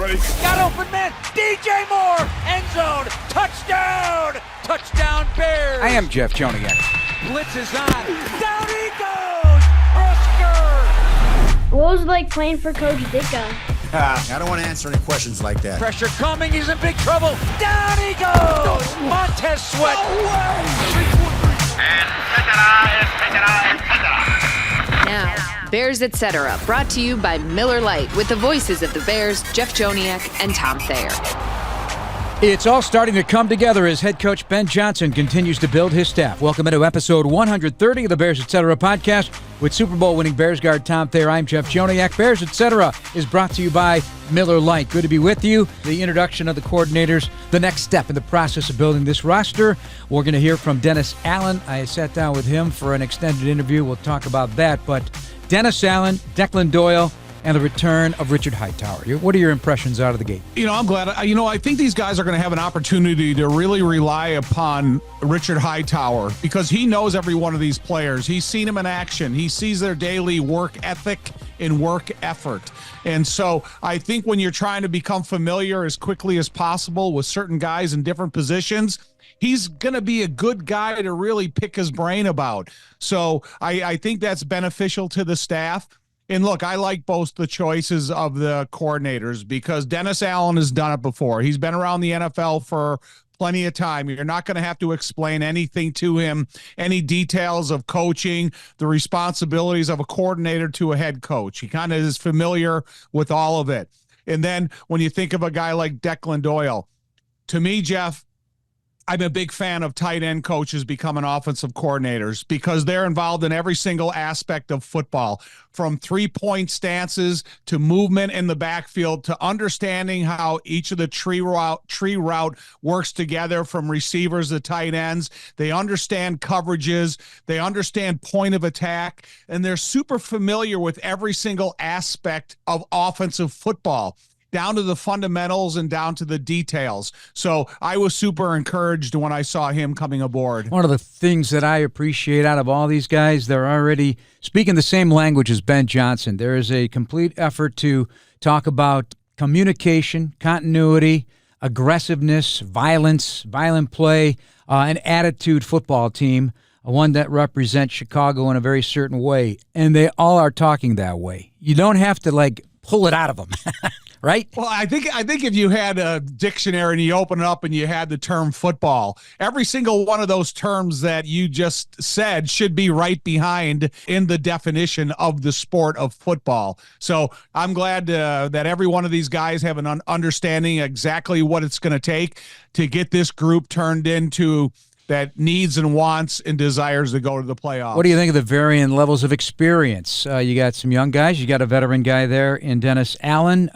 ready? Got open man. DJ Moore. End zone. Touchdown. Touchdown Bears. I am Jeff Joniak. Blitz is on. Down he goes. Oscar. What was it like playing for Coach Ditka? I don't want to answer any questions like that. Pressure coming. He's in big trouble. Down he goes. Montez Sweat. And Now, Bears Etc. brought to you by Miller Lite with the voices of the Bears, Jeff Joniak and Tom Thayer. It's all starting to come together as head coach Ben Johnson continues to build his staff. Welcome into episode 130 of the Bears Etc. podcast with Super Bowl winning Bears guard Tom Thayer. I'm Jeff Joniak. Bears Etc. is brought to you by Miller Lite. Good to be with you. The introduction of the coordinators, the next step in the process of building this roster. We're going to hear from Dennis Allen. I sat down with him for an extended interview. We'll talk about that. But Dennis Allen, Declan Doyle, and the return of Richard Hightower. What are your impressions out of the gate? I'm glad. I think these guys are going to have an opportunity to really rely upon Richard Hightower because he knows every one of these players. He's seen them in action. He sees their daily work ethic and work effort. And so I think when you're trying to become familiar as quickly as possible with certain guys in different positions, he's going to be a good guy to really pick his brain about. So I think that's beneficial to the staff. And look, I like both the choices of the coordinators because Dennis Allen has done it before. He's been around the NFL for plenty of time. You're not going to have to explain anything to him, any details of coaching, the responsibilities of a coordinator to a head coach. He kind of is familiar with all of it. And then when you think of a guy like Declan Doyle, to me, Jeff, I'm a big fan of tight end coaches becoming offensive coordinators because they're involved in every single aspect of football, from 3-point stances to movement in the backfield to understanding how each of the tree route works together from receivers to tight ends. They understand coverages. They understand point of attack, and they're super familiar with every single aspect of offensive football, down to the fundamentals and down to the details. So I was super encouraged when I saw him coming aboard. One of the things that I appreciate out of all these guys, they're already speaking the same language as Ben Johnson. There is a complete effort to talk about communication, continuity, aggressiveness, violence, violent play, an attitude football team, one that represents Chicago in a very certain way. And they all are talking that way. You don't have to, pull it out of them. Right? Well, I think if you had a dictionary and you open it up and you had the term football, every single one of those terms that you just said should be right behind in the definition of the sport of football. So I'm glad that every one of these guys have an understanding exactly what it's going to take to get this group turned into that needs and wants and desires to go to the playoffs. What do you think of the varying levels of experience? You got some young guys. You got a veteran guy there in Dennis Allen.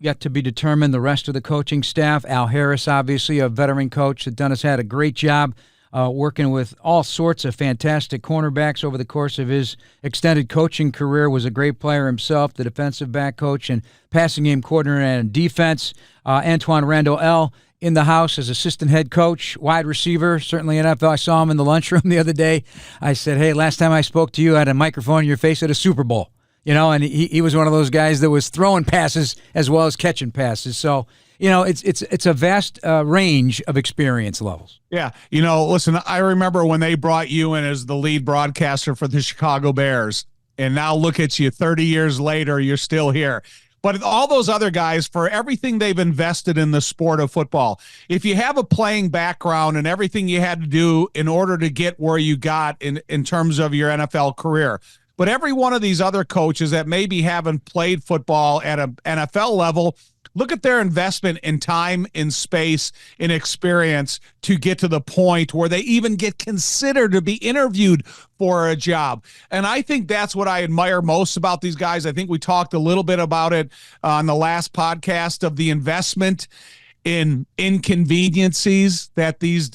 Yet to be determined the rest of the coaching staff. Al Harris, obviously, a veteran coach. Dennis had a great job working with all sorts of fantastic cornerbacks over the course of his extended coaching career. Was a great player himself, the defensive back coach and passing game coordinator and defense. Antoine Randall L. in the house as assistant head coach, wide receiver, certainly NFL. I saw him in the lunchroom the other day. I said, hey, last time I spoke to you, I had a microphone in your face at a Super Bowl. And he was one of those guys that was throwing passes as well as catching passes. So, it's a vast range of experience levels. Yeah. Listen, I remember when they brought you in as the lead broadcaster for the Chicago Bears, and now look at you 30 years later, you're still here. But all those other guys, for everything they've invested in the sport of football, if you have a playing background and everything you had to do in order to get where you got in terms of your NFL career, but every one of these other coaches that maybe haven't played football at an NFL level, look at their investment in time, in space, in experience to get to the point where they even get considered to be interviewed for a job. And I think that's what I admire most about these guys. I think we talked a little bit about it on the last podcast of the investment in inconveniences that these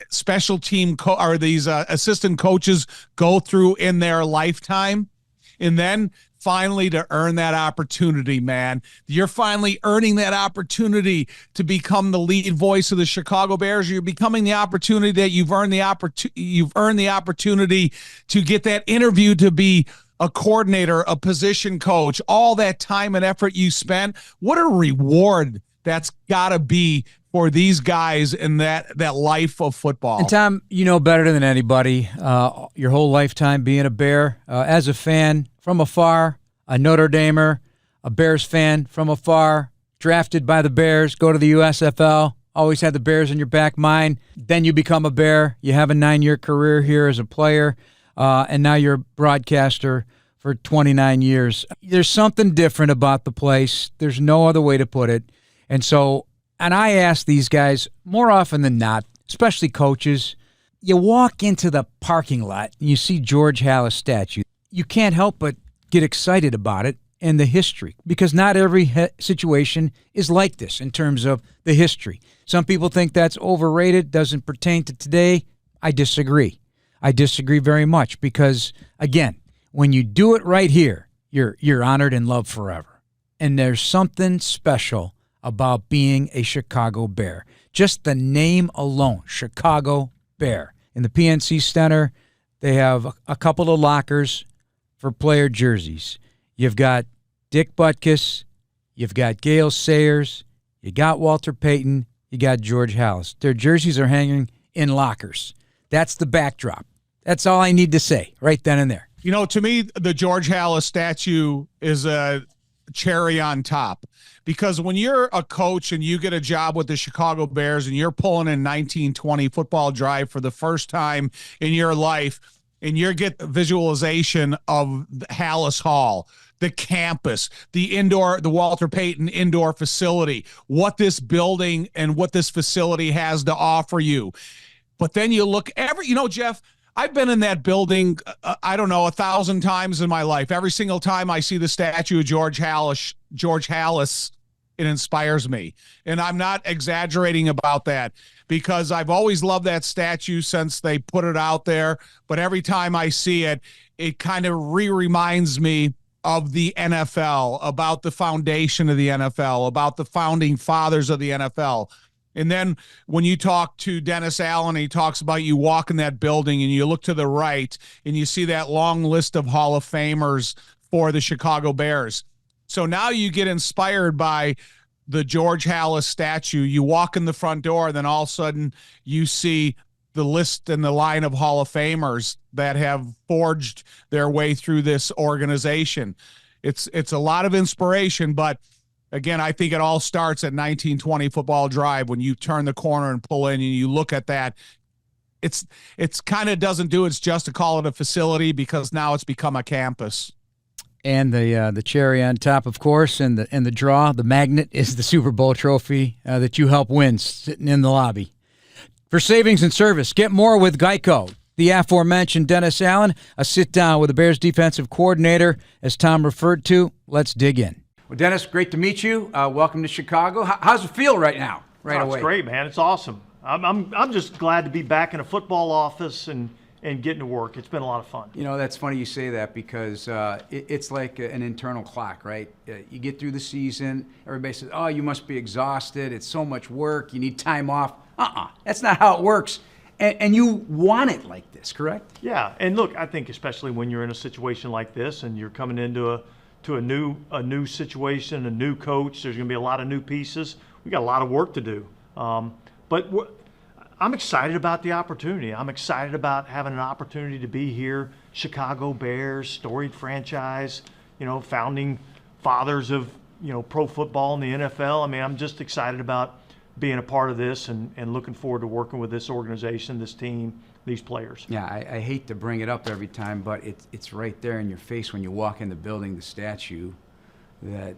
special team these assistant coaches go through in their lifetime. And then finally to earn that opportunity, man. You're finally earning that opportunity to become the lead voice of the Chicago Bears. You're becoming the opportunity that you've earned the opportunity to get that interview to be a coordinator, a position coach, all that time and effort you spent. What a reward that's got to be for these guys in that life of football. And Tom, you know better than anybody, your whole lifetime being a Bear, as a fan from afar, a Notre Damer, a Bears fan from afar, drafted by the Bears, go to the USFL, always had the Bears in your back mind. Then you become a Bear. You have a 9-year career here as a player, and now you're a broadcaster for 29 years. There's something different about the place. There's no other way to put it. And I ask these guys more often than not, especially coaches, you walk into the parking lot and you see George Halas statue. You can't help but get excited about it and the history, because not every situation is like this in terms of the history. Some people think that's overrated, doesn't pertain to today. I disagree. I disagree very much because, again, when you do it right here, you're honored and loved forever. And there's something special about being a Chicago Bear. Just the name alone, Chicago Bear. In the PNC Center, they have a couple of lockers for player jerseys. You've got Dick Butkus, you've got Gale Sayers, you got Walter Payton, you got George Halas. Their jerseys are hanging in lockers. That's the backdrop. That's all I need to say right then and there. You know, to me, the George Halas statue is a cherry on top, because when you're a coach and you get a job with the Chicago Bears and you're pulling in 1920 football drive for the first time in your life, and you get the visualization of Halas Hall, the campus, the Walter Payton indoor facility, what this building and what this facility has to offer you. But then you look Jeff, I've been in that building, 1,000 times in my life. Every single time I see the statue of George Halas, it inspires me. And I'm not exaggerating about that, because I've always loved that statue since they put it out there. But every time I see it, it kind of reminds me of the NFL, about the foundation of the NFL, about the founding fathers of the NFL. And then when you talk to Dennis Allen, he talks about you walk in that building and you look to the right and you see that long list of Hall of Famers for the Chicago Bears. So now you get inspired by the George Halas statue. You walk in the front door, then all of a sudden you see the list and the line of Hall of Famers that have forged their way through this organization. It's a lot of inspiration, but again, I think it all starts at 1920 Football Drive when you turn the corner and pull in and you look at that. It's kind of doesn't do its just to call it a facility, because now it's become a campus. And the cherry on top, of course, and the draw, the magnet, is the Super Bowl trophy that you help win sitting in the lobby. For savings and service, get more with Geico. The aforementioned Dennis Allen, a sit-down with the Bears defensive coordinator, as Tom referred to. Let's dig in. Well, Dennis, great to meet you. Welcome to Chicago. How's it feel right now? It's great, man. It's awesome. I'm just glad to be back in a football office and getting to work. It's been a lot of fun. You know, that's funny you say that, because it's like an internal clock, right? You get through the season, everybody says, oh, you must be exhausted. It's so much work. You need time off. That's not how it works. And you want it like this, correct? Yeah, and look, I think especially when you're in a situation like this and you're coming into a new situation, a new coach, there's going to be a lot of new pieces. We got a lot of work to do. But I'm excited about the opportunity. I'm excited about having an opportunity to be here. Chicago Bears, storied franchise, founding fathers of, pro football in the NFL. I mean, I'm just excited about being a part of this and looking forward to working with this organization, this team, these players. Yeah, I hate to bring it up every time, but it's right there in your face when you walk in the building, the statue that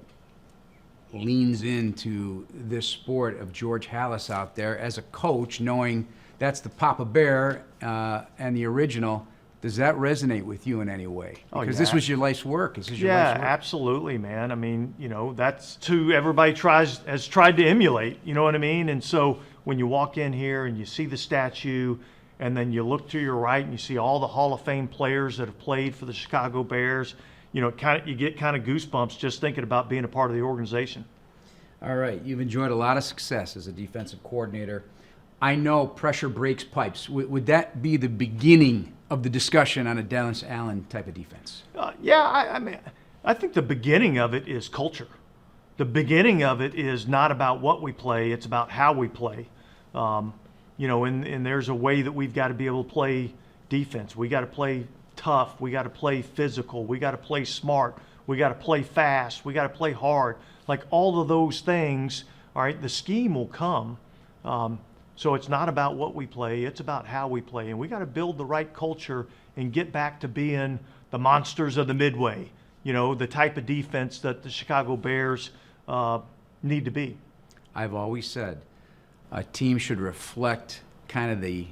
leans into this sport of George Halas out there as a coach, knowing that's the Papa Bear and the original. Does that resonate with you in any way? Because this was your life's work. This is your life's work. Absolutely, man. I mean, that's who everybody has tried to emulate. You know what I mean? And so when you walk in here and you see the statue, and then you look to your right and you see all the Hall of Fame players that have played for the Chicago Bears, you get kind of goosebumps just thinking about being a part of the organization. All right. You've enjoyed a lot of success as a defensive coordinator. I know pressure breaks pipes. Would that be the beginning of the discussion on a Dennis Allen type of defense? I mean, I think the beginning of it is culture. The beginning of it is not about what we play; it's about how we play. And there's a way that we've got to be able to play defense. We got to play tough. We got to play physical. We got to play smart. We got to play fast. We got to play hard. Like all of those things, all right, the scheme will come. So it's not about what we play. It's about how we play. And we got to build the right culture and get back to being the monsters of the Midway, the type of defense that the Chicago Bears need to be. I've always said a team should reflect kind of the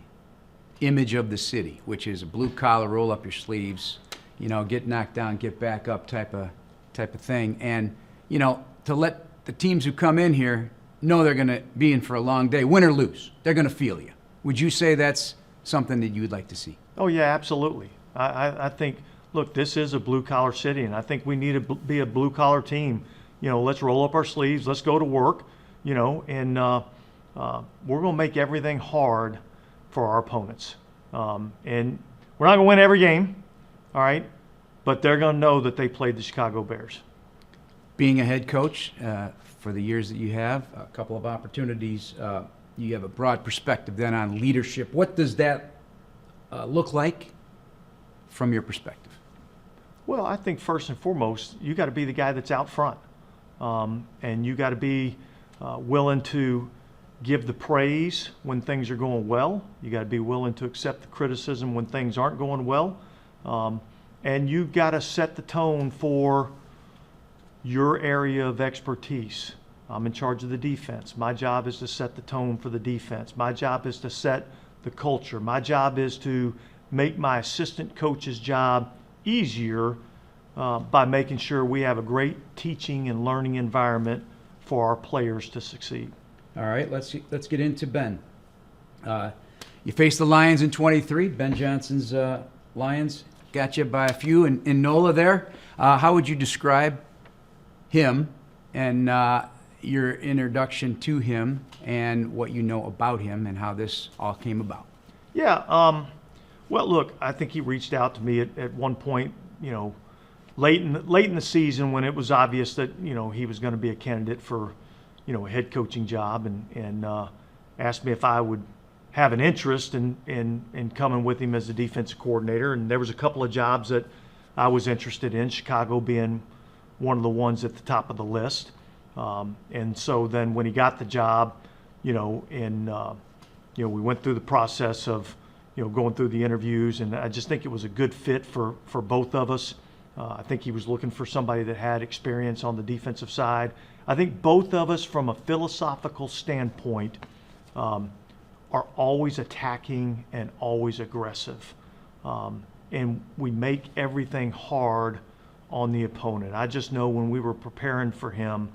image of the city, which is a blue collar, roll up your sleeves, get knocked down, get back up type of thing. And, to let the teams who come in here know they're going to be in for a long day, win or lose. They're going to feel you. Would you say that's something that you would like to see? Oh, yeah, absolutely. I think, look, this is a blue collar city, and I think we need to be a blue collar team. Let's roll up our sleeves, let's go to work, and we're going to make everything hard for our opponents. And we're not going to win every game, all right, but they're going to know that they played the Chicago Bears. Being a head coach for the years that you have, a couple of opportunities, you have a broad perspective then on leadership. What does that look like from your perspective? Well, I think first and foremost, you got to be the guy that's out front, and you got to be willing to give the praise when things are going well. You got to be willing to accept the criticism when things aren't going well, and you've got to set the tone for your area of expertise. I'm in charge of the defense. My job is to set the tone for the defense. My job is to set the culture. My job is to make my assistant coach's job easier by making sure we have a great teaching and learning environment for our players to succeed. All right, let's get into Ben. You faced the Lions in 23. Ben Johnson's Lions got you by a few in NOLA there. How would you describe him and your introduction to him and what you know about him and how this all came about? Yeah, well, look, I think he reached out to me at one point, late in the season when it was obvious that, he was going to be a candidate for, a head coaching job, and asked me if I would have an interest in coming with him as the defensive coordinator. And there was a couple of jobs that I was interested in, Chicago being one of the ones at the top of the list. And so then when he got the job, we went through the process of, going through the interviews, and I just think it was a good fit for both of us. I think he was looking for somebody that had experience on the defensive side. I think both of us, from a philosophical standpoint, are always attacking and always aggressive. And we make everything hard on the opponent. I just know when we were preparing for him,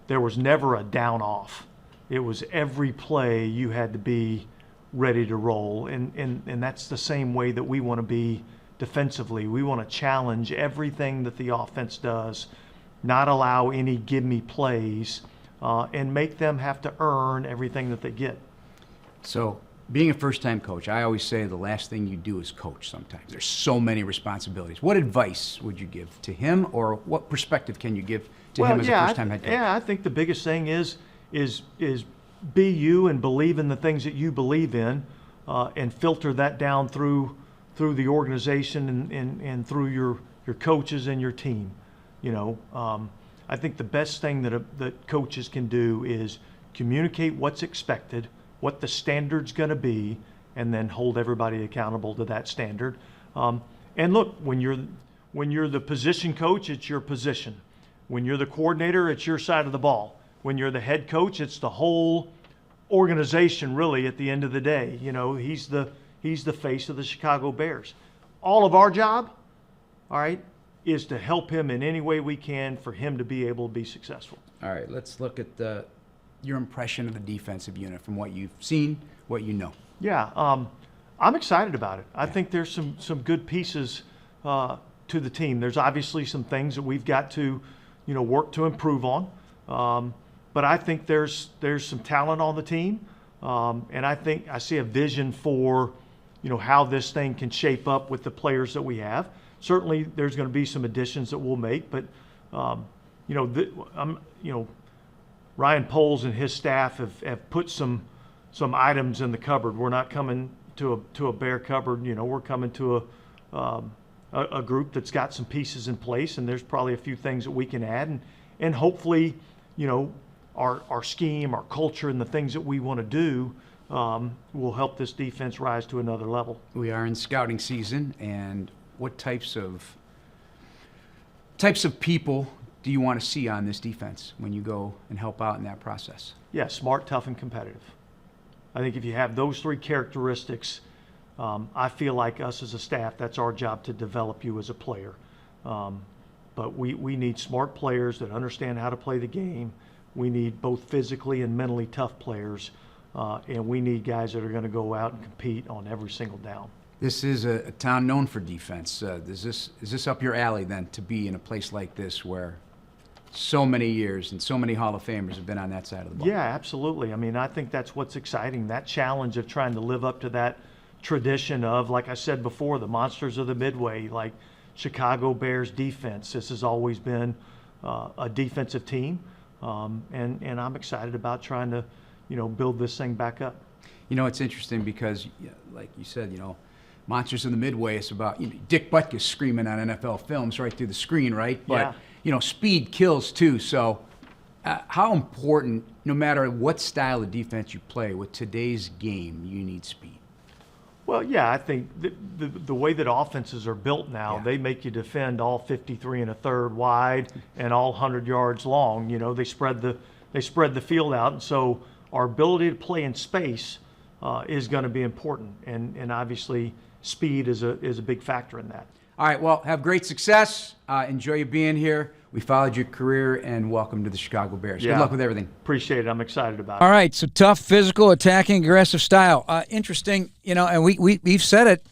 there was never a down off. It was every play you had to be ready to roll. And that's the same way that we want to be defensively. We want to challenge everything that the offense does, not allow any give-me plays, and make them have to earn everything that they get. So, being a first-time coach, I always say the last thing you do is coach sometimes. There's so many responsibilities. What advice would you give to him, or what perspective can you give to him as a first-time head coach? Yeah, I think the biggest thing is be you and believe in the things that you believe in, and filter that down through the organization and through your coaches and your team. I think the best thing that coaches can do is communicate what's expected, what the standard's going to be, and then hold everybody accountable to that standard. And look, when you're the position coach, it's your position. When you're the coordinator, it's your side of the ball. When you're the head coach, it's the whole organization, really, at the end of the day. He's the face of the Chicago Bears. All of our job, all right, is to help him in any way we can for him to be able to be successful. All right, let's look at your impression of the defensive unit from what you've seen, what you know. Yeah, I'm excited about it. I think there's some good pieces to the team. There's obviously some things that we've got to, work to improve on. But I think there's some talent on the team, and I think I see a vision for, how this thing can shape up with the players that we have. Certainly, there's going to be some additions that we'll make, but Ryan Poles and his staff have put some items in the cupboard. We're not coming to a bare cupboard. We're coming to a group that's got some pieces in place, and there's probably a few things that we can add, and hopefully, our scheme, our culture, and the things that we want to do will help this defense rise to another level. We are in scouting season, and what types of people do you want to see on this defense when you go and help out in that process? Yeah, smart, tough, and competitive. I think if you have those three characteristics, I feel like us as a staff, that's our job to develop you as a player. But we need smart players that understand how to play the game. We need both physically and mentally tough players, and we need guys that are going to go out and compete on every single down. This is a town known for defense. Is this up your alley then, to be in a place like this where so many years and so many Hall of Famers have been on that side of the ball? Yeah, absolutely. I mean, I think that's what's exciting, that challenge of trying to live up to that tradition of, like I said before, the monsters of the Midway, like Chicago Bears defense. This has always been a defensive team, and I'm excited about trying to, build this thing back up. It's interesting because, like you said, monsters of the Midway, it's about Dick Butkus screaming on NFL films right through the screen, right? But speed kills too. So how important, no matter what style of defense you play, with today's game, you need speed? Well, yeah, I think the way that offenses are built now, they make you defend all 53 and a third wide and all 100 yards long. They spread the field out, and so our ability to play in space is going to be important, and obviously speed is a big factor in that. All right, well, have great success. Enjoy you being here. We followed your career, and welcome to the Chicago Bears. Good luck with everything. Appreciate it. I'm excited about it. All right, so tough, physical, attacking, aggressive style. Interesting, and we've said it,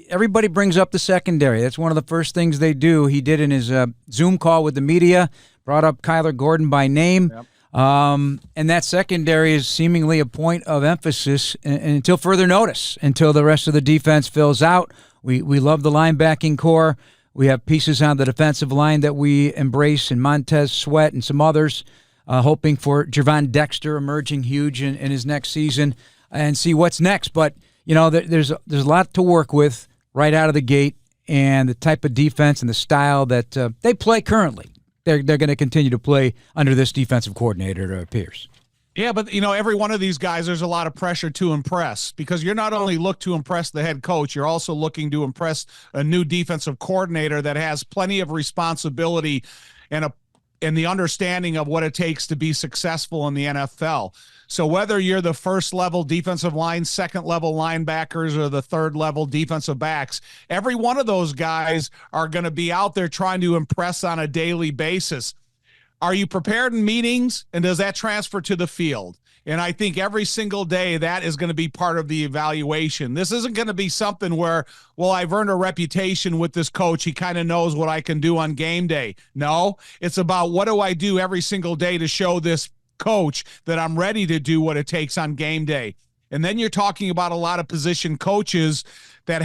everybody brings up the secondary. That's one of the first things they do. He did in his Zoom call with the media, brought up Kyler Gordon by name. Yep. And that secondary is seemingly a point of emphasis until further notice, until the rest of the defense fills out. We love the linebacking core. We have pieces on the defensive line that we embrace, in Montez Sweat and some others, hoping for Javon Dexter emerging huge in his next season, and see what's next. But, there's a lot to work with right out of the gate, and the type of defense and the style that they play currently. They're going to continue to play under this defensive coordinator, it appears. Yeah, but, every one of these guys, there's a lot of pressure to impress, because you're not only look to impress the head coach, you're also looking to impress a new defensive coordinator that has plenty of responsibility and the understanding of what it takes to be successful in the NFL. So whether you're the first-level defensive line, second-level linebackers, or the third-level defensive backs, every one of those guys are going to be out there trying to impress on a daily basis. Are you prepared in meetings, and does that transfer to the field? And I think every single day that is going to be part of the evaluation. This isn't going to be something where, well, I've earned a reputation with this coach. He kind of knows what I can do on game day. No, it's about what do I do every single day to show this coach that I'm ready to do what it takes on game day. And then you're talking about a lot of position coaches that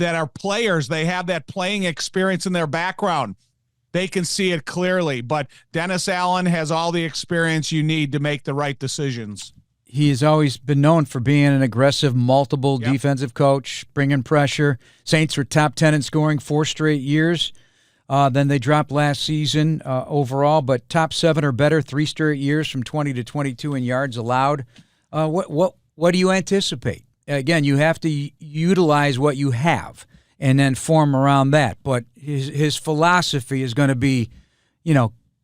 are players. They have that playing experience in their background. They can see it clearly, but Dennis Allen has all the experience you need to make the right decisions. He has always been known for being an aggressive, multiple defensive coach, bringing pressure. Saints were top 10 in scoring 4 straight years. Then they dropped last season overall, but top 7 or better 3 straight years, from 20 to 22 in yards allowed. What do you anticipate? Again, you have to utilize what you have and then form around that. But his philosophy is going to be,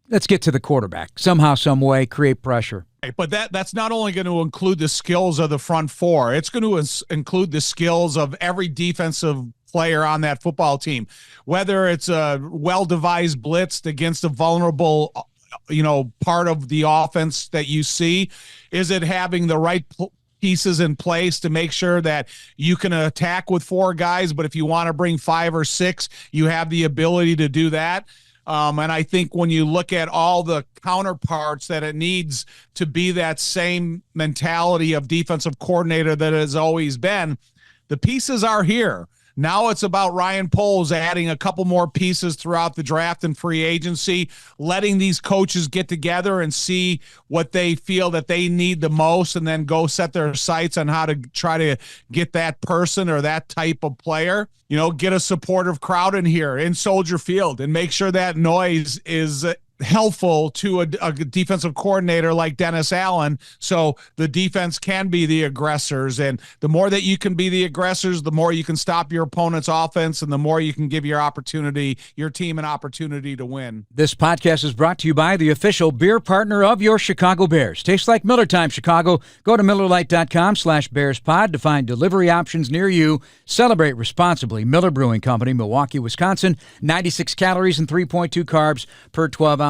let's get to the quarterback. Somehow, some way, create pressure. But that's not only going to include the skills of the front four. It's going to include the skills of every defensive player on that football team. Whether it's a well-devised blitz against a vulnerable, part of the offense that you see, is it having the right pieces in place to make sure that you can attack with 4 guys, but if you want to bring 5 or 6, you have the ability to do that. And I think when you look at all the counterparts that it needs to be that same mentality of defensive coordinator that it has always been, The pieces are here. Now it's about Ryan Poles adding a couple more pieces throughout the draft and free agency, letting these coaches get together and see what they feel that they need the most, and then go set their sights on how to try to get that person or that type of player. Get a supportive crowd in here in Soldier Field and make sure that noise is helpful to a defensive coordinator like Dennis Allen, so the defense can be the aggressors. And the more that you can be the aggressors, the more you can stop your opponent's offense, and the more you can give your team an opportunity to win. This podcast is brought to you by the official beer partner of your Chicago Bears. Tastes like Miller Time, Chicago. Go to MillerLite.com/BearsPod to find delivery options near you. Celebrate responsibly. Miller Brewing Company, Milwaukee, Wisconsin. 96 calories and 3.2 carbs per 12 ounces.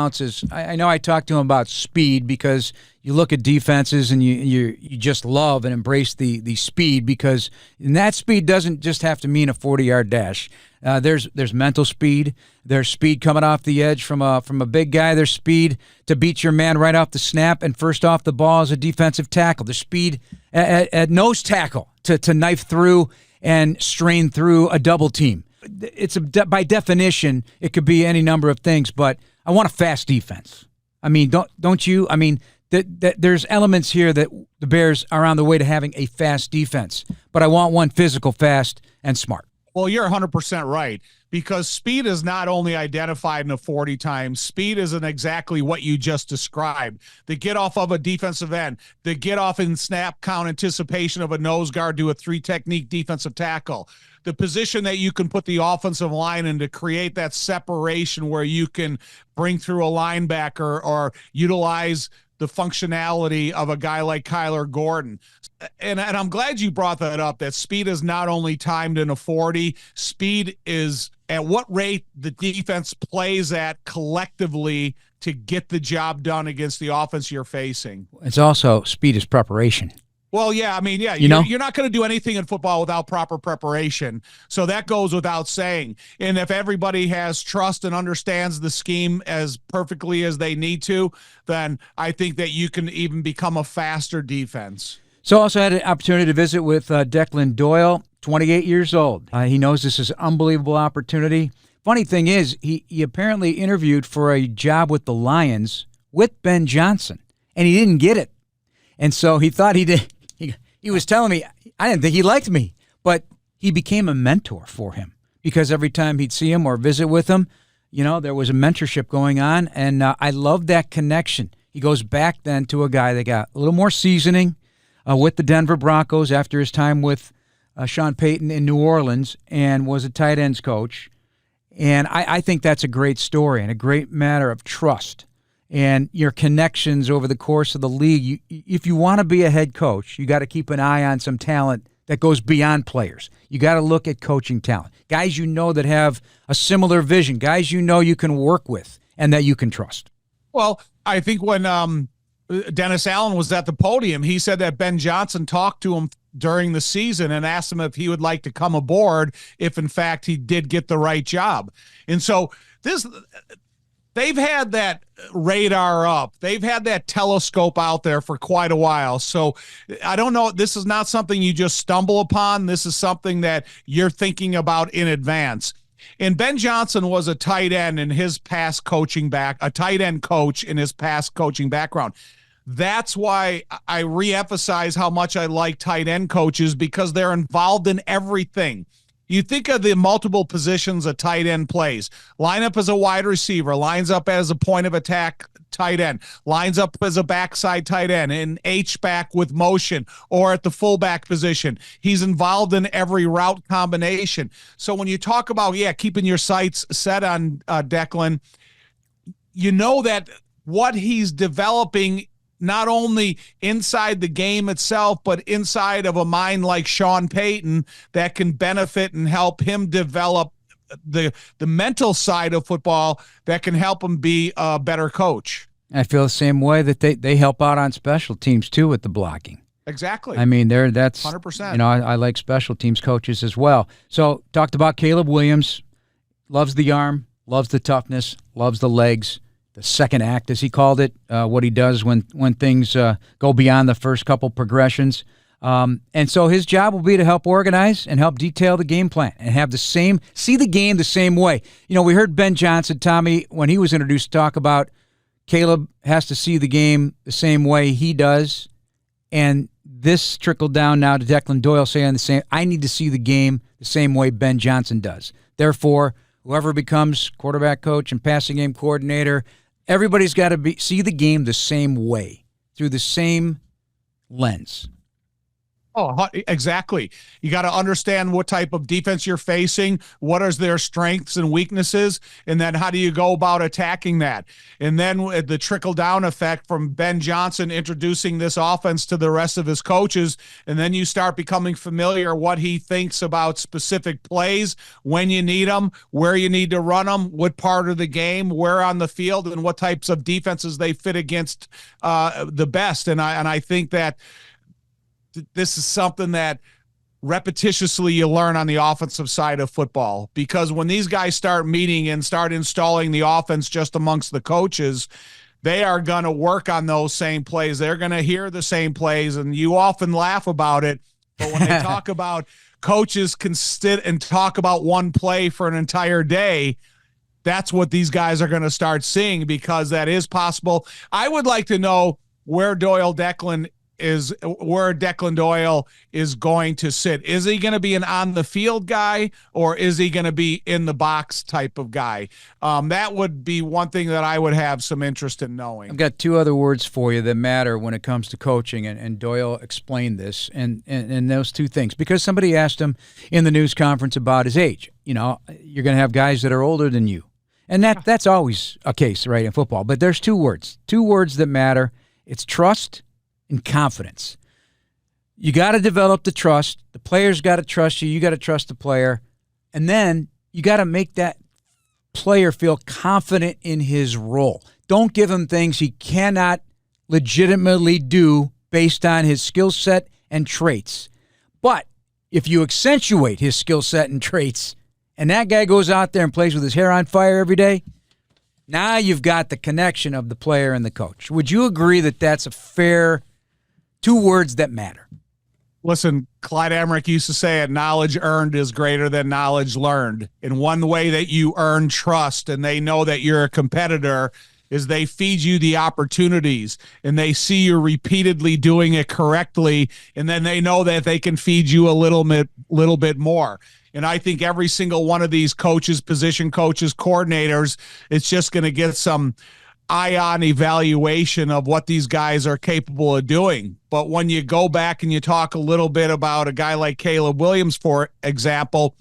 I know I talked to him about speed, because you look at defenses and you just love and embrace the speed, because that speed doesn't just have to mean a 40-yard dash. There's mental speed. There's speed coming off the edge from a big guy. There's speed to beat your man right off the snap and first off the ball as a defensive tackle. There's speed at nose tackle to knife through and strain through a double team. By definition, it could be any number of things, but I want a fast defense. I mean, don't you? I mean, there's elements here that the Bears are on the way to having a fast defense, but I want one physical, fast, and smart. Well, you're 100% right, because speed is not only identified in a 40 times. Speed isn't exactly what you just described. The get off of a defensive end, the get off in snap count anticipation of a nose guard to a 3-technique defensive tackle, the position that you can put the offensive line in to create that separation where you can bring through a linebacker or utilize the functionality of a guy like Kyler Gordon. And I'm glad you brought that up, that speed is not only timed in a 40, speed is at what rate the defense plays at collectively to get the job done against the offense you're facing. It's also, speed is preparation. Well, yeah, I mean, yeah, you're not going to do anything in football without proper preparation. So that goes without saying. And if everybody has trust and understands the scheme as perfectly as they need to, then I think that you can even become a faster defense. So also had an opportunity to visit with Declan Doyle, 28 years old. He knows this is an unbelievable opportunity. Funny thing is, he apparently interviewed for a job with the Lions with Ben Johnson, and he didn't get it. And so he thought he did. He was telling me, I didn't think he liked me, but he became a mentor for him, because every time he'd see him or visit with him, there was a mentorship going on, and I love that connection. He goes back then to a guy that got a little more seasoning with the Denver Broncos after his time with Sean Payton in New Orleans, and was a tight ends coach. And I think that's a great story and a great matter of trust and your connections over the course of the league. If you want to be a head coach, you got to keep an eye on some talent that goes beyond players. You got to look at coaching talent. Guys that have a similar vision, guys you can work with and that you can trust. Well, I think when Dennis Allen was at the podium, he said that Ben Johnson talked to him during the season and asked him if he would like to come aboard if, in fact, he did get the right job. And so they've had that radar up. They've had that telescope out there for quite a while. So I don't know. This is not something you just stumble upon. This is something that you're thinking about in advance. And Ben Johnson was a tight end in his past coaching a tight end coach in his past coaching background. That's why I reemphasize how much I like tight end coaches, because they're involved in everything. You think of the multiple positions a tight end plays. Line up as a wide receiver, lines up as a point of attack tight end, lines up as a backside tight end, an H-back with motion, or at the fullback position. He's involved in every route combination. So when you talk about, keeping your sights set on Declan, you know that what he's developing not only inside the game itself, but inside of a mind like Sean Payton that can benefit and help him develop the mental side of football that can help him be a better coach. I feel the same way that they help out on special teams too with the blocking. Exactly. I mean, that's 100%. I like special teams coaches as well. So talked about Caleb Williams, loves the arm, loves the toughness, loves the legs. The second act, as he called it, what he does when things go beyond the first couple progressions. And so his job will be to help organize and help detail the game plan and have see the game the same way. We heard Ben Johnson, Tommy, when he was introduced, talk about Caleb has to see the game the same way he does. And this trickled down now to Declan Doyle saying the same. I need to see the game the same way Ben Johnson does. Therefore, whoever becomes quarterback coach and passing game coordinator, everybody's got to see the game the same way, through the same lens. Oh, exactly. You got to understand what type of defense you're facing, what are their strengths and weaknesses, and then how do you go about attacking that? And then the trickle-down effect from Ben Johnson introducing this offense to the rest of his coaches, and then you start becoming familiar what he thinks about specific plays, when you need them, where you need to run them, what part of the game, where on the field, and what types of defenses they fit against the best. And I think that this is something that repetitiously you learn on the offensive side of football, because when these guys start meeting and start installing the offense just amongst the coaches, they are going to work on those same plays. They're going to hear the same plays, and you often laugh about it. But when they talk about coaches can sit and talk about one play for an entire day, that's what these guys are going to start seeing, because that is possible. I would like to know where Declan Doyle is going to sit. Is he going to be an on-the-field guy, or is he going to be in-the-box type of guy? That would be one thing that I would have some interest in knowing. I've got two other words for you that matter when it comes to coaching, and Doyle explained this, and those two things, because somebody asked him in the news conference about his age. You're going to have guys that are older than you, and that's always a case, right, in football. But there's two words that matter. It's trust and confidence. You got to develop the trust. The player's got to trust you. You got to trust the player. And then you got to make that player feel confident in his role. Don't give him things he cannot legitimately do based on his skill set and traits. But if you accentuate his skill set and traits, and that guy goes out there and plays with his hair on fire every day, now you've got the connection of the player and the coach. Would you agree that that's a fair two words that matter? Listen, Clyde Emmerich used to say it, knowledge earned is greater than knowledge learned. And one way that you earn trust and they know that you're a competitor is they feed you the opportunities and they see you repeatedly doing it correctly. And then they know that they can feed you a little bit more. And I think every single one of these coaches, position coaches, coordinators, it's just going to get some eye-on evaluation of what these guys are capable of doing. But when you go back and you talk a little bit about a guy like Caleb Williams, for example,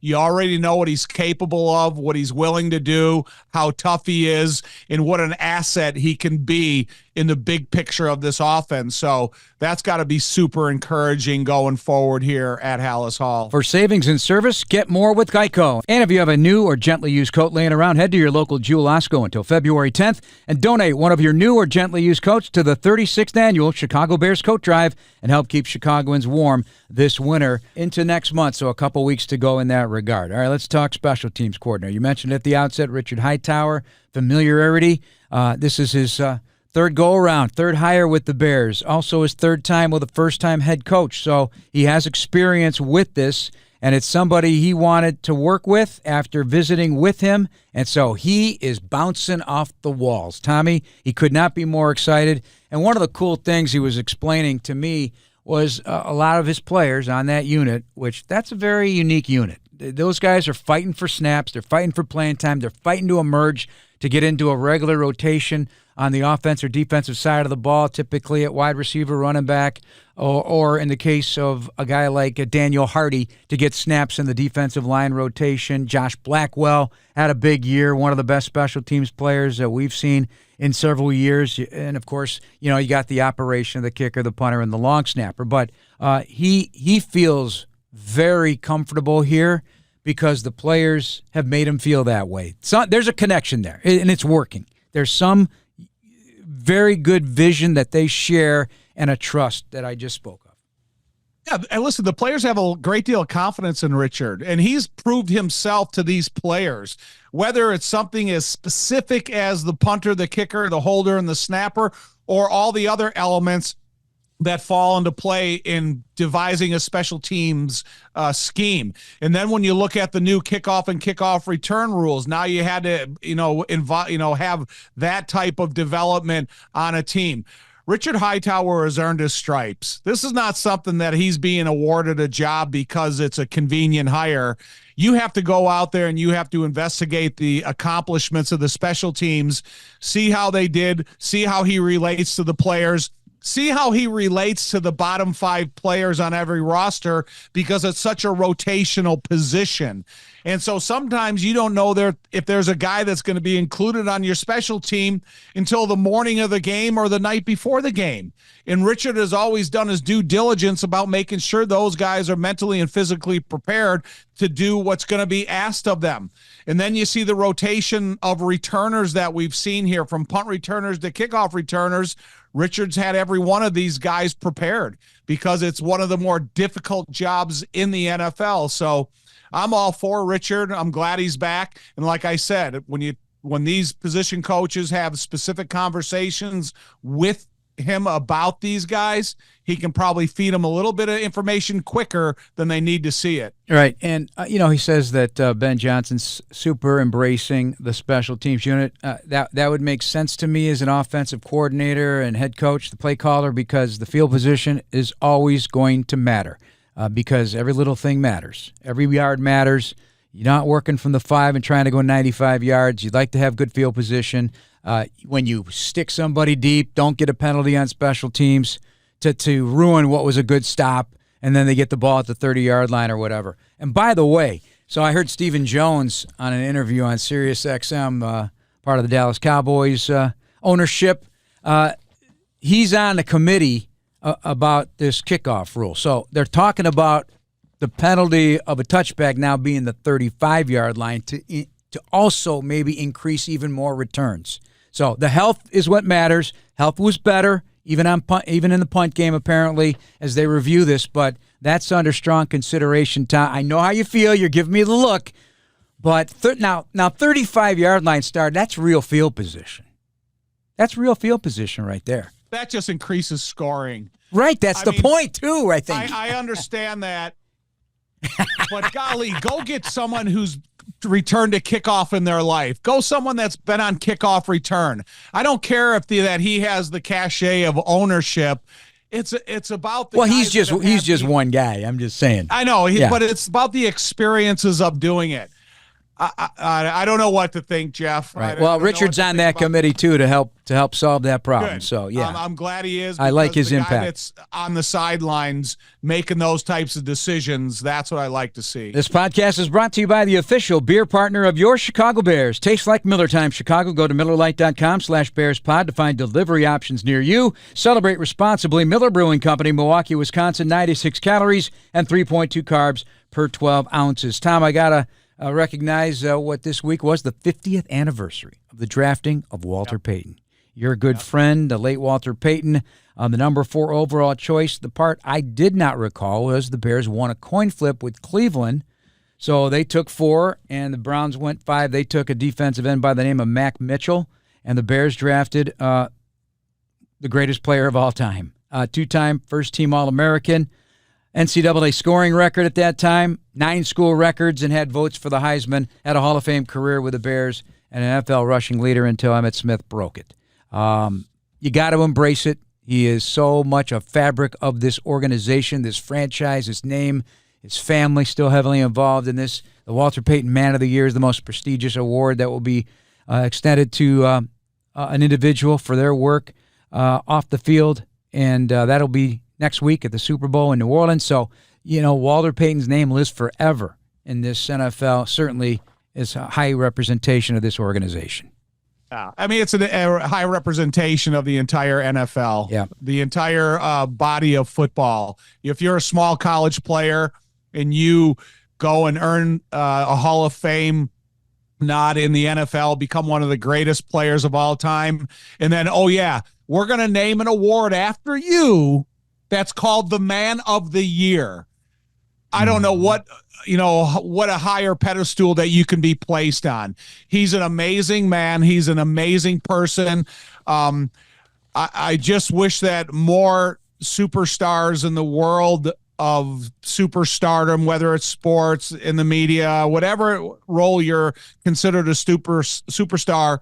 you already know what he's capable of, what he's willing to do, how tough he is, and what an asset he can be in the big picture of this offense. So that's got to be super encouraging going forward here at Halas Hall. For savings and service, get more with Geico. And if you have a new or gently used coat laying around, head to your local Jewel Osco until February 10th and donate one of your new or gently used coats to the 36th annual Chicago Bears Coat Drive and help keep Chicagoans warm this winter into next month. So a couple weeks to go in that regard. All right, let's talk special teams coordinator. You mentioned at the outset Richard Hightower, familiarity. This is his third go-around, third hire with the Bears. Also his third time with a first-time head coach. So he has experience with this, and it's somebody he wanted to work with after visiting with him. And so he is bouncing off the walls. Tommy, he could not be more excited. And one of the cool things he was explaining to me was a lot of his players on that unit, which that's a very unique unit. Those guys are fighting for snaps. They're fighting for playing time. They're fighting to emerge, to get into a regular rotation on the offense or defensive side of the ball, typically at wide receiver, running back, or in the case of a guy like Daniel Hardy, to get snaps in the defensive line rotation. Josh Blackwell had a big year, one of the best special teams players that we've seen in several years. And, of course, you got the operation of the kicker, the punter, and the long snapper. But he feels very comfortable here because the players have made him feel that way. So there's a connection there, and it's working. There's some very good vision that they share and a trust that I just spoke of. Yeah, and listen, the players have a great deal of confidence in Richard, and he's proved himself to these players, whether it's something as specific as the punter, the kicker, the holder, and the snapper, or all the other elements. that fall into play in devising a special teams scheme. And then when you look at the new kickoff and kickoff return rules, now you had to, have that type of development on a team. Richard Hightower has earned his stripes. This is not something that he's being awarded a job because it's a convenient hire. You have to go out there and you have to investigate the accomplishments of the special teams, see how they did, see how he relates to the players, see how he relates to the bottom 5 players on every roster, because it's such a rotational position. And so sometimes you don't know if there's a guy that's going to be included on your special team until the morning of the game or the night before the game. And Richard has always done his due diligence about making sure those guys are mentally and physically prepared to do what's going to be asked of them. And then you see the rotation of returners that we've seen here, from punt returners to kickoff returners. Richard's had every one of these guys prepared because it's one of the more difficult jobs in the NFL. So I'm all for Richard. I'm glad he's back. And like I said, when these position coaches have specific conversations with him about these guys, he can probably feed them a little bit of information quicker than they need to see it. Right. And, he says that Ben Johnson's super embracing the special teams unit. That would make sense to me as an offensive coordinator and head coach, the play caller, because the field position is always going to matter, because every little thing matters. Every yard matters. You're not working from the 5 and trying to go 95 yards. You'd like to have good field position. When you stick somebody deep, don't get a penalty on special teams to ruin what was a good stop, and then they get the ball at the 30-yard line or whatever. And by the way, so I heard Stephen Jones on an interview on Sirius XM, part of the Dallas Cowboys ownership. He's on the committee about this kickoff rule. So they're talking about the penalty of a touchback now being the 35-yard line to also maybe increase even more returns. So the health is what matters. Health was better, even in the punt game, apparently, as they review this. But that's under strong consideration, Tom. I know how you feel. You're giving me the look. But now 35-yard line start, that's real field position. That's real field position right there. That just increases scoring. Right, that's the point, too, I think. I understand that. But golly, go get someone who's returned a kickoff in their life. Go someone that's been on kickoff return. I don't care that he has the cachet of ownership. It's about the. Well, he's just one guy. I'm just saying. I know, but it's about the experiences of doing it. I don't know what to think, Jeff. Right. Well, Richard's on that committee too to help solve that problem. Good. So yeah, I'm glad he is. I like his the impact. Guy that's on the sidelines making those types of decisions. That's what I like to see. This podcast is brought to you by the official beer partner of your Chicago Bears. Tastes like Miller Time Chicago. Go to MillerLite.com/BearsPod to find delivery options near you. Celebrate responsibly. Miller Brewing Company, Milwaukee, Wisconsin. 96 calories and 3.2 carbs per 12 ounces. Tom, I gotta recognize what this week was, the 50th anniversary of the drafting of Walter Payton. You're a good friend, the late Walter Payton, the number 4 overall choice. The part I did not recall was the Bears won a coin flip with Cleveland. So they took 4, and the Browns went 5. They took a defensive end by the name of Mac Mitchell, and the Bears drafted the greatest player of all time, 2-time first-team All-American, NCAA scoring record at that time, 9 school records, and had votes for the Heisman, had a Hall of Fame career with the Bears, and an NFL rushing leader until Emmitt Smith broke it. You got to embrace it. He is so much a fabric of this organization, this franchise, his name, his family still heavily involved in this. The Walter Payton Man of the Year is the most prestigious award that will be extended to an individual for their work off the field, and that'll be next week at the Super Bowl in New Orleans. So, Walter Payton's name lives forever in this NFL, certainly is a high representation of this organization. I mean, it's a high representation of the entire NFL, the entire body of football. If you're a small college player and you go and earn a Hall of Fame nod in the NFL, become one of the greatest players of all time, and then, we're going to name an award after you that's called the Man of the Year. I don't know what a higher pedestal that you can be placed on. He's an amazing man. He's an amazing person. I just wish that more superstars in the world of superstardom, whether it's sports, in the media, whatever role you're considered a superstar,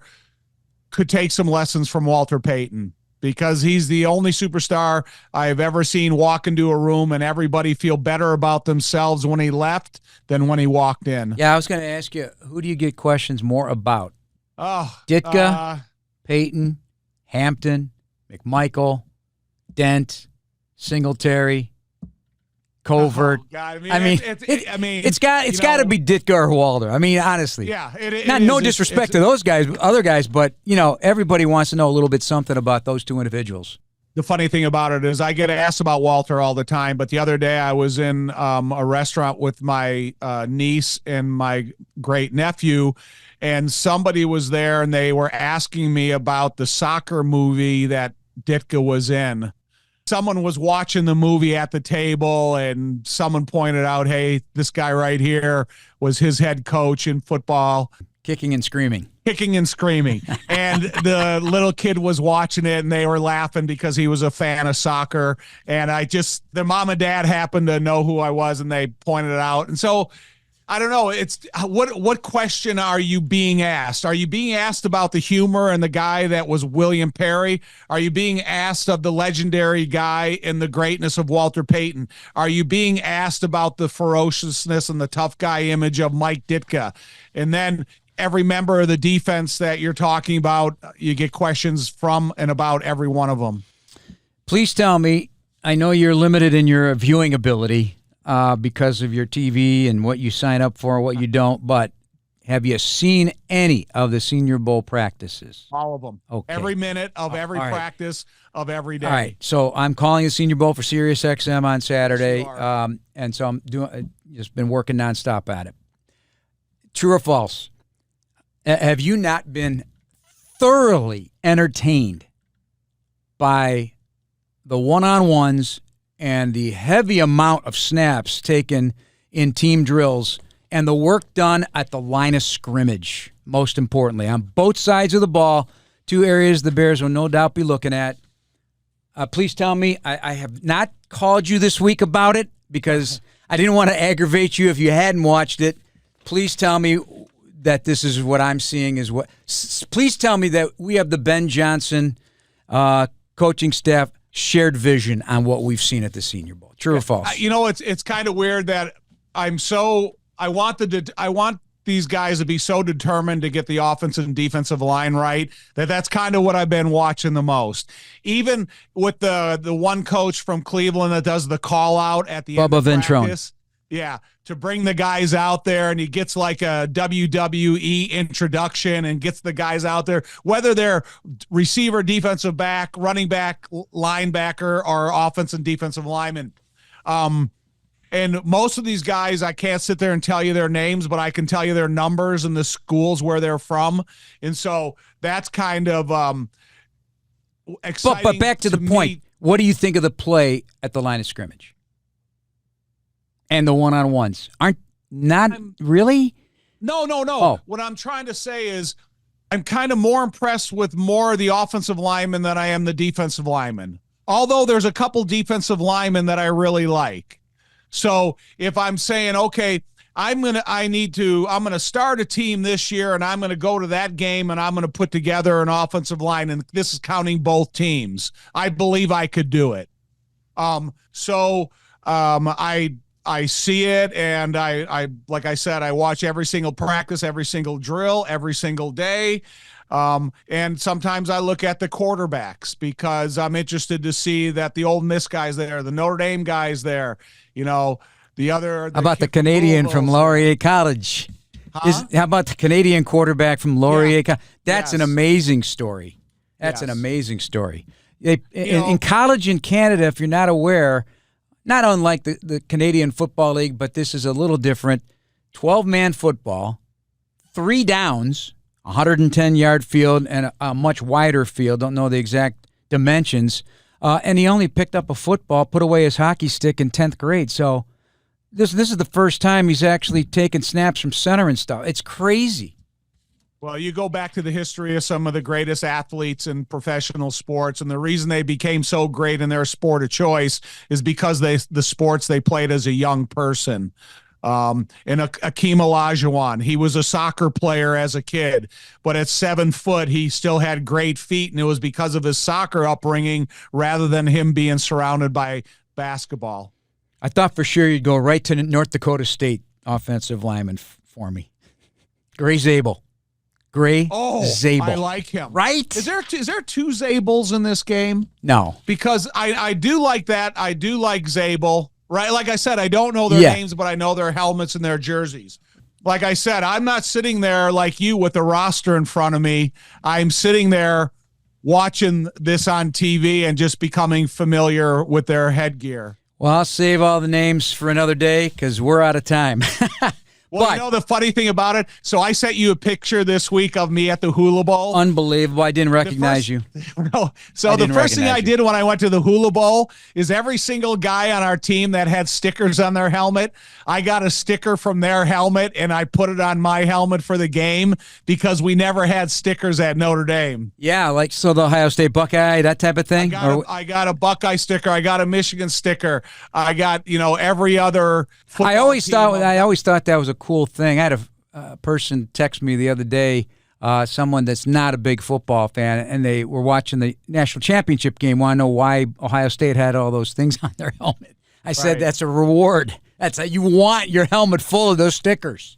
could take some lessons from Walter Payton, because he's the only superstar I've ever seen walk into a room and everybody feel better about themselves when he left than when he walked in. Yeah, I was going to ask you, who do you get questions more about? Ditka, Payton, Hampton, McMichael, Dent, Singletary, Covert. Oh, God. It's got to be Ditka or Walter. I mean, honestly. Yeah. No disrespect to those guys, other guys, but, everybody wants to know a little bit something about those two individuals. The funny thing about it is I get asked about Walter all the time, but the other day I was in a restaurant with my niece and my great nephew, and somebody was there and they were asking me about the soccer movie that Ditka was in. Someone was watching the movie at the table and someone pointed out, hey, this guy right here was his head coach in football. Kicking and screaming. And the little kid was watching it and they were laughing because he was a fan of soccer. And their mom and dad happened to know who I was and they pointed it out. And so I don't know. It's what question are you being asked? Are you being asked about the humor and the guy that was William Perry? Are you being asked of the legendary guy and the greatness of Walter Payton? Are you being asked about the ferociousness and the tough guy image of Mike Ditka? And then every member of the defense that you're talking about, you get questions from and about every one of them. Please tell me, I know you're limited in your viewing ability because of your TV and what you sign up for and what you don't, but have you seen any of the Senior Bowl practices? All of them. Okay. Every minute of every practice of every day. All right. So I'm calling the Senior Bowl for Sirius XM on Saturday, and so I'm just been working nonstop at it. True or false? Have you not been thoroughly entertained by the one-on-ones and the heavy amount of snaps taken in team drills and the work done at the line of scrimmage, most importantly, on both sides of the ball, two areas the Bears will no doubt be looking at? Please tell me, I have not called you this week about it because I didn't want to aggravate you if you hadn't watched it. Please tell me that this is what I'm seeing is what. Please tell me that we have the Ben Johnson coaching staff shared vision on what we've seen at the Senior Bowl. True or false? It's kind of weird that I want these guys to be so determined to get the offensive and defensive line right that's kind of what I've been watching the most. Even with the one coach from Cleveland that does the call out at the end of practice. Yeah, to bring the guys out there, and he gets like a WWE introduction and gets the guys out there, whether they're receiver, defensive back, running back, linebacker, or offensive and defensive lineman. And most of these guys, I can't sit there and tell you their names, but I can tell you their numbers and the schools where they're from. And so that's kind of exciting. But back to the point, what do you think of the play at the line of scrimmage? And the one-on-ones really? No. Oh. What I'm trying to say is I'm kind of more impressed with more of the offensive linemen than I am the defensive linemen. Although there's a couple defensive linemen that I really like. So if I'm saying, okay, I'm going to start a team this year and I'm going to go to that game and I'm going to put together an offensive line, and this is counting both teams. I believe I could do it. I see it, and I like I said, I watch every single practice, every single drill, every single day. And sometimes I look at the quarterbacks because I'm interested to see that the Ole Miss guys there, the Notre Dame guys there, how about the Canadian from Laurier College? Huh? How about the Canadian quarterback from Laurier College? That's an amazing story. That's an amazing story. In college in Canada, if you're not aware, not unlike the Canadian Football League, but this is a little different. 12-man football, 3 downs, 110-yard field, and a much wider field. Don't know the exact dimensions. And he only picked up a football, put away his hockey stick in 10th grade. So this is the first time he's actually taken snaps from center and stuff. It's crazy. Well, you go back to the history of some of the greatest athletes in professional sports, and the reason they became so great in their sport of choice is because the sports they played as a young person. And Akeem Olajuwon, he was a soccer player as a kid, but at 7 foot, he still had great feet, and it was because of his soccer upbringing rather than him being surrounded by basketball. I thought for sure you'd go right to North Dakota State offensive lineman for me. Gray Zabel. Zabel. I like him. Right? Is there two Zabels in this game? No. Because I do like that. I do like Zabel. Right? Like I said, I don't know their names, but I know their helmets and their jerseys. Like I said, I'm not sitting there like you with the roster in front of me. I'm sitting there watching this on TV and just becoming familiar with their headgear. Well, I'll save all the names for another day because we're out of time. Well, you know the funny thing about it? So I sent you a picture this week of me at the Hula Bowl. Unbelievable. I didn't recognize you. No. So the first thing I did when I went to the Hula Bowl is every single guy on our team that had stickers on their helmet, I got a sticker from their helmet, and I put it on my helmet for the game because we never had stickers at Notre Dame. Yeah, like so the Ohio State Buckeye, that type of thing? I got a Buckeye sticker. I got a Michigan sticker. I got, every other football I always team. thought that was a cool thing. I had a person text me the other day, someone that's not a big football fan, and they were watching the national championship game. Want to know why Ohio State had all those things on their helmet? I said that's a reward. You want your helmet full of those stickers.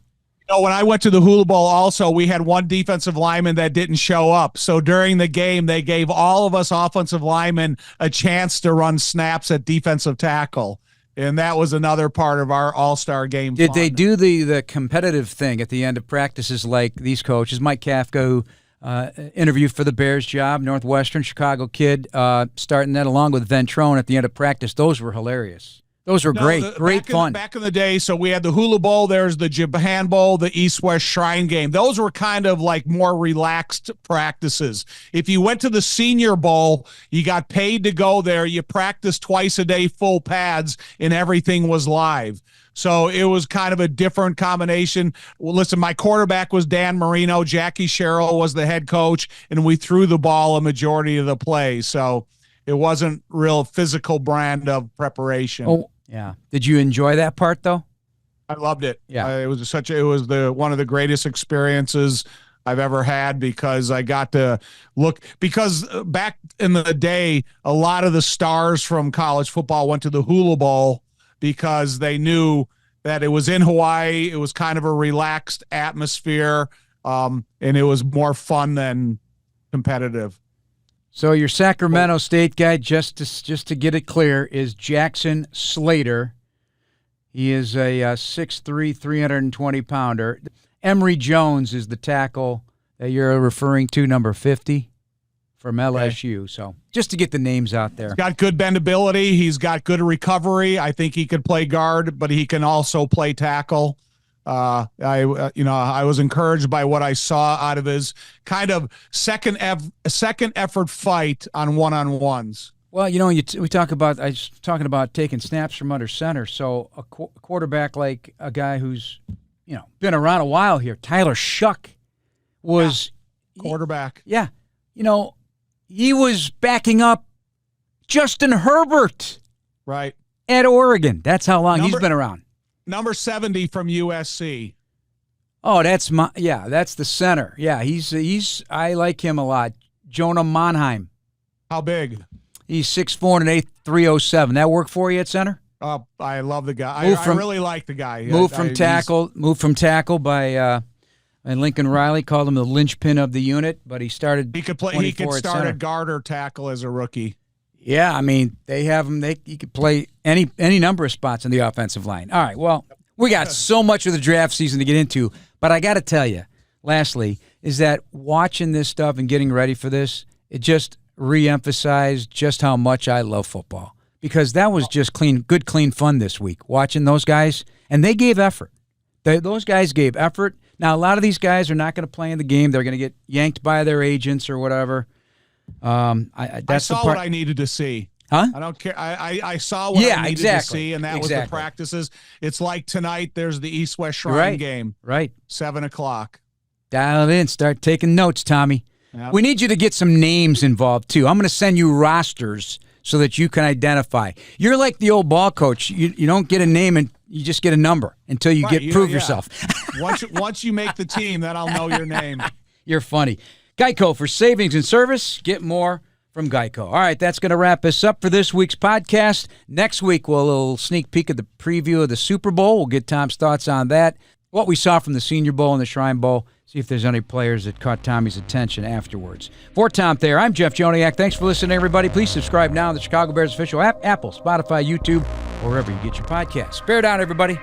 When I went to the Hula Bowl also, we had one defensive lineman that didn't show up. So during the game, they gave all of us offensive linemen a chance to run snaps at defensive tackle. And that was another part of our all-star game. Did they do the competitive thing at the end of practices like these coaches? Mike Kafka, who interviewed for the Bears job, Northwestern, Chicago kid, starting that along with Ventrone at the end of practice. Those were hilarious. Those were great fun. Back in the day, so we had the Hula Bowl, there's the Japan Bowl, the East-West Shrine Game. Those were kind of like more relaxed practices. If you went to the Senior Bowl, you got paid to go there, you practiced twice a day, full pads, and everything was live. So it was kind of a different combination. Well, listen, my quarterback was Dan Marino, Jackie Sherrill was the head coach, and we threw the ball a majority of the play. So it wasn't real physical brand of preparation. Oh, yeah. Did you enjoy that part though? I loved it. Yeah. It was one of the greatest experiences I've ever had because I got to look, because back in the day, a lot of the stars from college football went to the Hula Bowl because they knew that it was in Hawaii. It was kind of a relaxed atmosphere. And it was more fun than competitive. So your Sacramento State guy, just to get it clear, is Jackson Slater. He is a 6'3", 320-pounder. Emory Jones is the tackle that you're referring to, number 50 from LSU. Okay. So just to get the names out there. He's got good bendability. He's got good recovery. I think he could play guard, but he can also play tackle. I was encouraged by what I saw out of his kind of second effort fight on one-on-ones. Well, I was talking about taking snaps from under center. So a quarterback like a guy who's, been around a while here, Tyler Shuck was quarterback. He was backing up Justin Herbert. Right. At Oregon. That's how long he's been around. Number 70 from USC. Oh, that's the center. Yeah, I like him a lot. Jonah Monheim. How big? He's 6'4" and 307. That work for you at center? I love the guy. I really like the guy. Moved from tackle by and Lincoln Riley called him the linchpin of the unit, but he started. He could start at guard or tackle as a rookie. Yeah, I mean, they have him. He could play any number of spots in the offensive line. All right, well, we got so much of the draft season to get into, but I got to tell you, lastly, is that watching this stuff and getting ready for this, it just re-emphasized just how much I love football, because that was just good, clean fun this week, watching those guys, and they gave effort. Those guys gave effort. Now, a lot of these guys are not going to play in the game. They're going to get yanked by their agents or whatever. I saw what I needed to see. Huh? I don't care. I saw what I needed to see, and that was the practices. It's like tonight, there's the East-West Shrine game. Right. 7:00. Dial it in. Start taking notes, Tommy. Yep. We need you to get some names involved, too. I'm going to send you rosters so that you can identify. You're like the old ball coach. You don't get a name and you just get a number until you prove yourself. Once you make the team, then I'll know your name. You're funny. Geico, for savings and service, get more from Geico. All right, that's going to wrap us up for this week's podcast. Next week, we'll a little sneak peek of the preview of the Super Bowl. We'll get Tom's thoughts on that, what we saw from the Senior Bowl and the Shrine Bowl, see if there's any players that caught Tommy's attention afterwards. For Tom Thayer, I'm Jeff Joniak. Thanks for listening, everybody. Please subscribe now to the Chicago Bears official app, Apple, Spotify, YouTube, or wherever you get your podcasts. Bear down, everybody.